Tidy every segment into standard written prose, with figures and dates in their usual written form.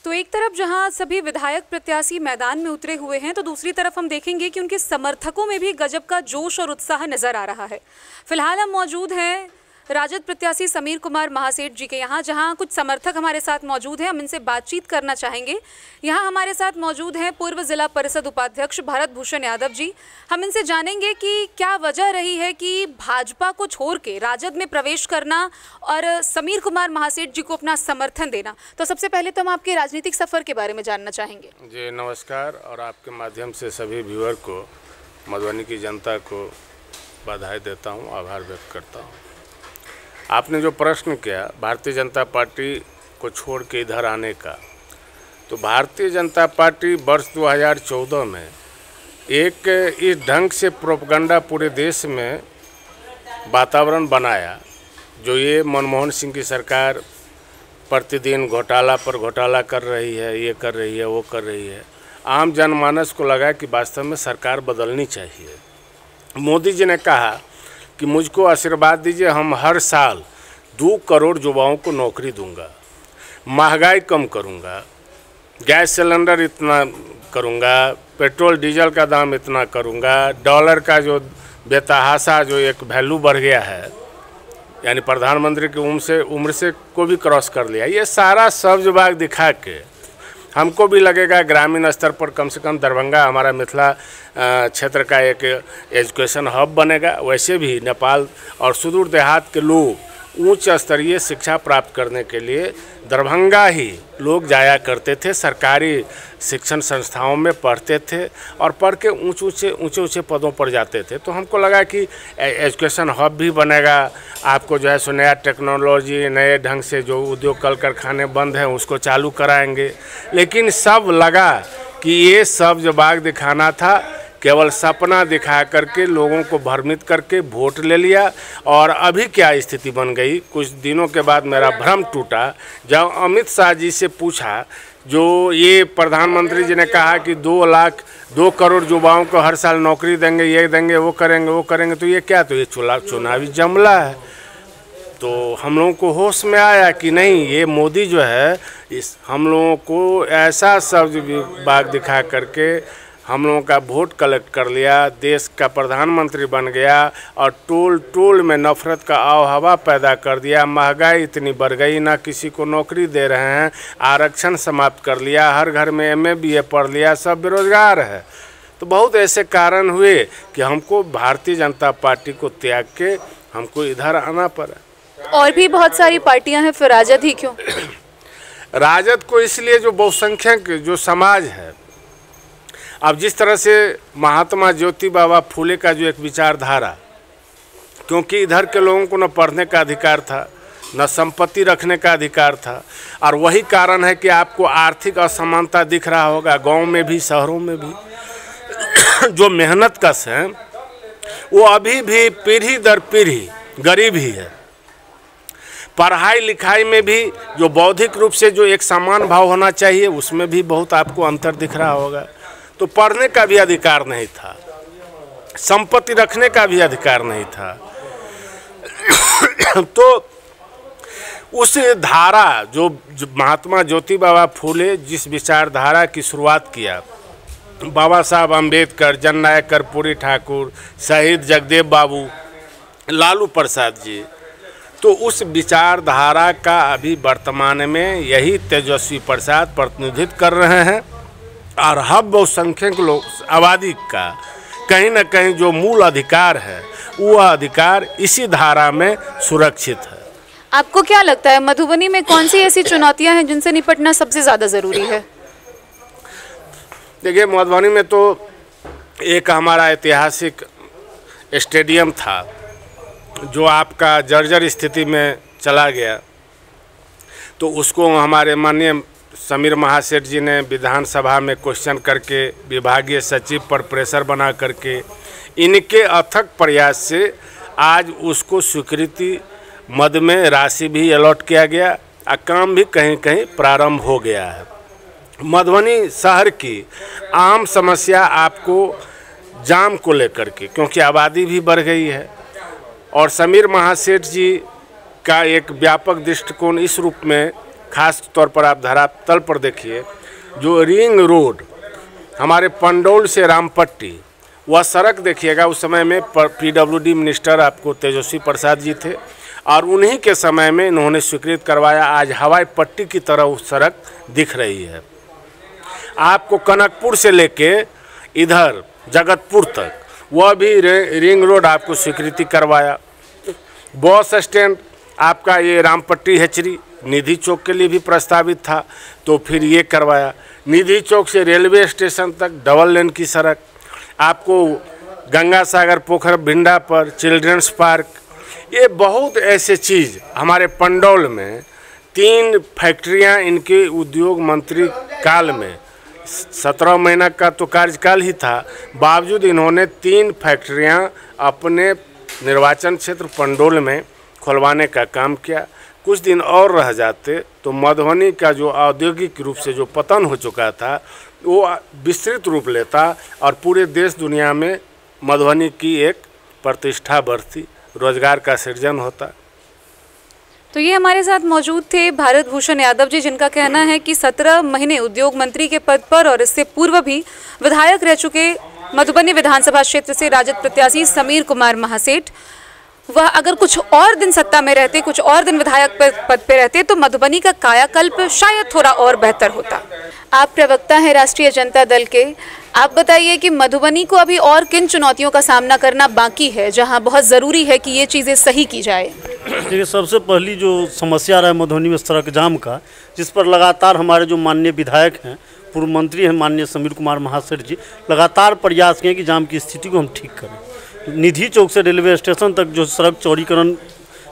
तो एक तरफ जहां सभी विधायक प्रत्याशी मैदान में उतरे हुए हैं, तो दूसरी तरफ हम देखेंगे कि उनके समर्थकों में भी गजब का जोश और उत्साह नजर आ रहा है। फिलहाल हम मौजूद हैं राजद प्रत्याशी समीर कुमार महासेठ जी के यहाँ, जहाँ कुछ समर्थक हमारे साथ मौजूद हैं। हम इनसे बातचीत करना चाहेंगे। यहाँ हमारे साथ मौजूद हैं पूर्व जिला परिषद उपाध्यक्ष भरत भूषण यादव जी। हम इनसे जानेंगे कि क्या वजह रही है कि भाजपा को छोड़ के राजद में प्रवेश करना और समीर कुमार महासेठ जी को अपना समर्थन देना। तो सबसे पहले तो हम आपके राजनीतिक सफर के बारे में जानना चाहेंगे। जी नमस्कार, और आपके माध्यम से सभी व्यूअर को, मधुबनी की जनता को बधाई देता हूँ, आभार व्यक्त करता हूँ। आपने जो प्रश्न किया भारतीय जनता पार्टी को छोड़ के इधर आने का, तो भारतीय जनता पार्टी वर्ष 2014 में एक इस ढंग से प्रोपगंडा पूरे देश में वातावरण बनाया, जो ये मनमोहन सिंह की सरकार प्रतिदिन घोटाला पर घोटाला कर रही है, ये कर रही है, वो कर रही है। आम जनमानस को लगा कि वास्तव में सरकार बदलनी चाहिए। मोदी जी ने कहा कि मुझको आशीर्वाद दीजिए, हम हर साल 2 करोड़ युवाओं को नौकरी दूंगा, महंगाई कम करूंगा, गैस सिलेंडर इतना करूंगा, पेट्रोल डीजल का दाम इतना करूंगा, डॉलर का जो बेतहाशा जो एक वैल्यू बढ़ गया है, यानी प्रधानमंत्री की उम्र से को भी क्रॉस कर लिया। ये सारा सब्ज-बाग दिखा के हमको भी लगेगा ग्रामीण स्तर पर कम से कम दरभंगा हमारा मिथिला क्षेत्र का एक एजुकेशन हब बनेगा। वैसे भी नेपाल और सुदूर देहात के लोग उच्च स्तरीय शिक्षा प्राप्त करने के लिए दरभंगा ही लोग जाया करते थे, सरकारी शिक्षण संस्थाओं में पढ़ते थे और पढ़ के ऊंचे पदों पर जाते थे। तो हमको लगा कि एजुकेशन हब भी बनेगा, आपको जो है सो नया टेक्नोलॉजी, नए ढंग से जो उद्योग कल कारखाने बंद हैं उसको चालू कराएंगे। लेकिन सब लगा कि ये सब जो बाग दिखाना था, केवल सपना दिखा करके लोगों को भ्रमित करके वोट ले लिया। और अभी क्या स्थिति बन गई, कुछ दिनों के बाद मेरा भ्रम टूटा जब अमित शाह जी से पूछा, जो ये प्रधानमंत्री जी ने कहा कि 2 करोड़ युवाओं को हर साल नौकरी देंगे, ये देंगे, वो करेंगे, तो ये क्या, तो ये चुनावी जुमला है। तो हम लोगों को होश में आया कि नहीं, ये मोदी जो है इस हम लोगों को ऐसा सब्ज बाग दिखा करके हम लोगों का वोट कलेक्ट कर लिया, देश का प्रधानमंत्री बन गया और टोल में नफरत का आव-हवा पैदा कर दिया। महंगाई इतनी बढ़ गई, ना किसी को नौकरी दे रहे हैं, आरक्षण समाप्त कर लिया, हर घर में MA BA पढ़ लिया, सब बेरोजगार है। तो बहुत ऐसे कारण हुए कि हमको भारतीय जनता पार्टी को त्याग के हमको इधर आना पड़ा। और भी बहुत सारी पार्टियां हैं, फिर राजद ही क्यों? राजद को इसलिए जो बहुसंख्यक जो समाज है, अब जिस तरह से महात्मा ज्योति बाबा फूले का जो एक विचारधारा, क्योंकि इधर के लोगों को न पढ़ने का अधिकार था, न संपत्ति रखने का अधिकार था, और वही कारण है कि आपको आर्थिक असमानता दिख रहा होगा गांव में भी शहरों में भी। जो मेहनत कश है वो अभी भी पीढ़ी दर पीढ़ी गरीब ही है। पढ़ाई लिखाई में भी जो बौद्धिक रूप से जो एक समान भाव होना चाहिए, उसमें भी बहुत आपको अंतर दिख रहा होगा। तो पढ़ने का भी अधिकार नहीं था, संपत्ति रखने का भी अधिकार नहीं था। तो उस धारा जो महात्मा ज्योति बाबा फूले जिस विचारधारा की शुरुआत किया, बाबा साहब अम्बेडकर, जननायक कर्पूरी ठाकुर, शहीद जगदेव बाबू, लालू प्रसाद जी, तो उस विचारधारा का अभी वर्तमान में यही तेजस्वी प्रसाद प्रतिनिधित्व कर रहे हैं। और हम बहुसंख्यक लोग आबादी का कहीं ना कहीं जो मूल अधिकार है, वह अधिकार इसी धारा में सुरक्षित है। आपको क्या लगता है मधुबनी में कौन सी ऐसी चुनौतियां हैं जिनसे निपटना सबसे ज़्यादा ज़रूरी है? देखिए, मधुबनी में तो एक हमारा ऐतिहासिक स्टेडियम था जो आपका जर्जर स्थिति में चला गया, तो उसको हमारे माननीय समीर महासेठ जी ने विधानसभा में क्वेश्चन करके विभागीय सचिव पर प्रेशर बना करके इनके अथक प्रयास से आज उसको स्वीकृति मद में राशि भी अलॉट किया गया और काम भी कहीं कहीं प्रारंभ हो गया है। मधुबनी शहर की आम समस्या आपको जाम को लेकर के, क्योंकि आबादी भी बढ़ गई है, और समीर महासेठ जी का एक व्यापक दृष्टिकोण इस रूप में खास तौर पर आप धरातल पर देखिए, जो रिंग रोड हमारे पंडौल से रामपट्टी, वह सड़क देखिएगा, उस समय में PWD मिनिस्टर आपको तेजस्वी प्रसाद जी थे और उन्हीं के समय में इन्होंने स्वीकृत करवाया। आज हवाई पट्टी की तरह उस सड़क दिख रही है। आपको कनकपुर से लेके इधर जगतपुर तक वह भी रिंग रोड आपको स्वीकृति करवाया। बस स्टैंड आपका ये रामपट्टी हेचरी निधि चौक के लिए भी प्रस्तावित था, तो फिर ये करवाया। निधि चौक से रेलवे स्टेशन तक डबल लेन की सड़क, आपको गंगा सागर पोखर भिंडा पर चिल्ड्रंस पार्क, ये बहुत ऐसे चीज़ हमारे पंडौल में 3 फैक्ट्रियां इनके उद्योग मंत्री काल में 17 महीना का तो कार्यकाल ही था, बावजूद इन्होंने 3 फैक्ट्रियां अपने निर्वाचन क्षेत्र पंडौल में खुलवाने का काम किया। कुछ दिन और रह जाते तो मधुबनी का जो औद्योगिक रूप से जो पतन हो चुका था वो विस्तृत रूप लेता और पूरे देश दुनिया में मधुबनी की एक प्रतिष्ठा बढ़ती, रोजगार का सृजन होता। तो ये हमारे साथ मौजूद थे भारत भूषण यादव जी, जिनका कहना है कि 17 महीने उद्योग मंत्री के पद पर और इससे पूर्व भी विधायक रह चुके मधुबनी विधानसभा क्षेत्र से राजद प्रत्याशी समीर कुमार महासेठ, वह अगर कुछ और दिन सत्ता में रहते, कुछ और दिन विधायक पद पे रहते तो मधुबनी का कायाकल्प शायद थोड़ा और बेहतर होता। आप प्रवक्ता हैं राष्ट्रीय जनता दल के, आप बताइए कि मधुबनी को अभी और किन चुनौतियों का सामना करना बाकी है जहां बहुत ज़रूरी है कि ये चीज़ें सही की जाए? देखिए, सबसे पहली जो समस्या रहा है मधुबनी में सड़क जाम का, जिस पर लगातार हमारे जो माननीय विधायक हैं, पूर्व मंत्री हैं माननीय समीर कुमार महासेठ जी, लगातार प्रयास किए कि जाम की स्थिति को हम ठीक करें। निधि चौक से रेलवे स्टेशन तक जो सड़क चौड़ीकरण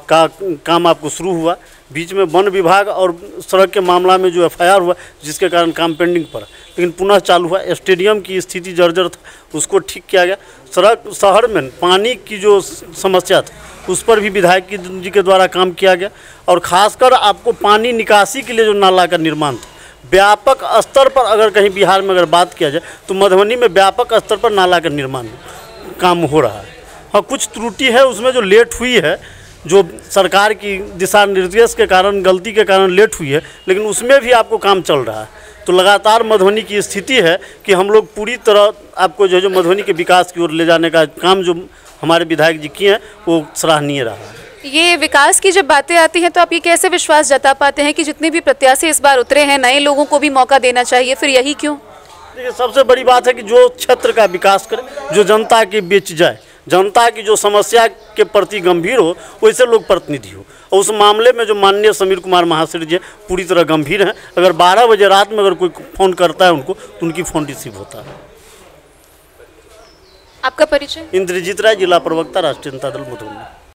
का काम आपको शुरू हुआ, बीच में वन विभाग और सड़क के मामला में जो FIR हुआ, जिसके कारण काम पेंडिंग पड़ा, लेकिन पुनः चालू हुआ। स्टेडियम की स्थिति जर्जर था, उसको ठीक किया गया। सड़क शहर में पानी की जो समस्या थी उस पर भी विधायक जी के द्वारा काम किया गया और ख़ासकर आपको पानी निकासी के लिए जो नाला का निर्माण था, व्यापक स्तर पर अगर कहीं बिहार में अगर बात किया जाए तो मधुबनी में व्यापक स्तर पर नाला का निर्माण काम हो रहा है। हाँ, कुछ त्रुटि है उसमें जो लेट हुई है, जो सरकार की दिशा निर्देश के कारण, गलती के कारण लेट हुई है, लेकिन उसमें भी आपको काम चल रहा है। तो लगातार मधुबनी की स्थिति है कि हम लोग पूरी तरह आपको जो मधुबनी के विकास की ओर ले जाने का काम जो हमारे विधायक जी किए हैं वो सराहनीय रहा है। ये विकास की जब बातें आती हैं तो आप ये कैसे विश्वास जता पाते हैं कि जितने भी प्रत्याशी इस बार उतरे हैं, नए लोगों को भी मौका देना चाहिए, फिर यही क्यों? देखिए, सबसे बड़ी बात है कि जो क्षेत्र का विकास करे, जो जनता के बीच जाए, जनता की जो समस्या के प्रति गंभीर हो, वैसे लोग प्रतिनिधि हो। और उस मामले में जो माननीय समीर कुमार महासेठ जी पूरी तरह गंभीर हैं। अगर 12 बजे रात में अगर कोई फ़ोन करता है उनको, तो उनकी फ़ोन रिसीव होता है। आपका परिचय? इंद्रजीत राय, जिला प्रवक्ता, राष्ट्रीय जनता दल मधुबनी।